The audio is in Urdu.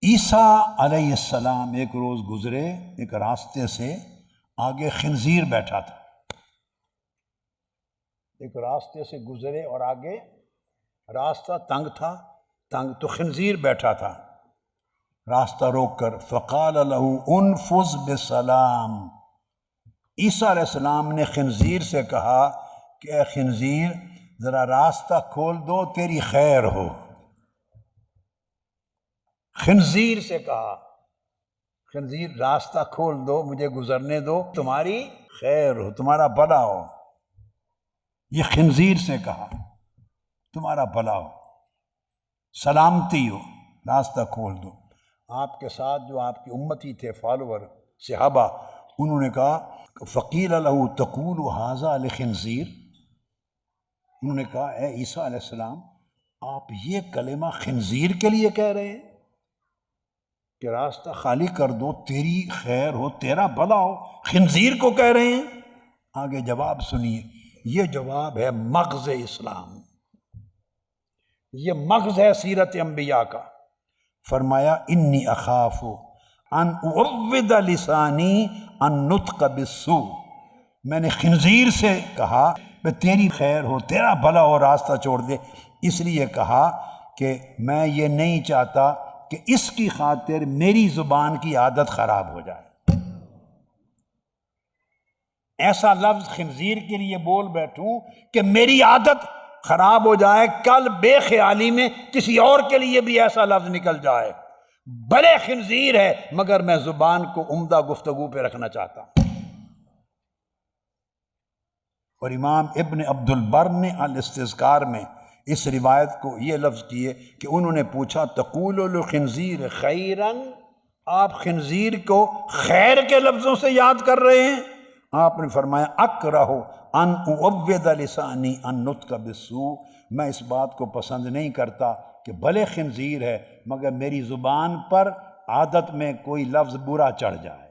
عیسیٰ علیہ السلام ایک روز گزرے، ایک راستے سے آگے خنزیر بیٹھا تھا۔ ایک راستے سے گزرے اور آگے راستہ تنگ تھا، تو خنزیر بیٹھا تھا۔ راستہ روک کر فقال له انفذ بسلام، عیسیٰ علیہ السلام نے خنزیر سے کہا کہ اے خنزیر ذرا راستہ کھول دو، تیری خیر ہو۔ خنزیر سے کہا، خنزیر راستہ کھول دو، مجھے گزرنے دو، تمہاری خیر ہو، تمہارا بھلا ہو۔ یہ خنزیر سے کہا تمہارا بھلا ہو، سلامتی ہو، راستہ کھول دو۔ آپ کے ساتھ جو آپ کی امتی تھے، فالوور صحابہ، انہوں نے کہا فقیل له تقول ھذا لخنزیر، انہوں نے کہا اے عیسیٰ علیہ السلام آپ یہ کلمہ خنزیر کے لیے کہہ رہے ہیں کہ راستہ خالی کر دو، تیری خیر ہو، تیرا بھلا ہو، خنزیر کو کہہ رہے ہیں؟ آگے جواب سنیے، یہ جواب ہے مغز اسلام، یہ مغز ہے سیرت انبیاء کا۔ فرمایا انی اخاف ان اعود لسانی ان نطق بالسوء، میں نے خنزیر سے کہا کہ تیری خیر ہو، تیرا بھلا ہو، راستہ چھوڑ دے، اس لیے کہا کہ میں یہ نہیں چاہتا کہ اس کی خاطر میری زبان کی عادت خراب ہو جائے، ایسا لفظ خنزیر کے لیے بول بیٹھوں کہ میری عادت خراب ہو جائے، کل بے خیالی میں کسی اور کے لیے بھی ایسا لفظ نکل جائے، بھلے خنزیر ہے مگر میں زبان کو عمدہ گفتگو پہ رکھنا چاہتا ہوں۔ اور امام ابن عبد البر نے الاستذکار میں اس روایت کو یہ لفظ کیے کہ انہوں نے پوچھا تقول الخنزیر خیرن، آپ خنزیر کو خیر کے لفظوں سے یاد کر رہے ہیں؟ آپ نے فرمایا اکرہ ان اعود لسانی ان نطق بالسوء، میں اس بات کو پسند نہیں کرتا کہ بھلے خنزیر ہے مگر میری زبان پر عادت میں کوئی لفظ برا چڑھ جائے۔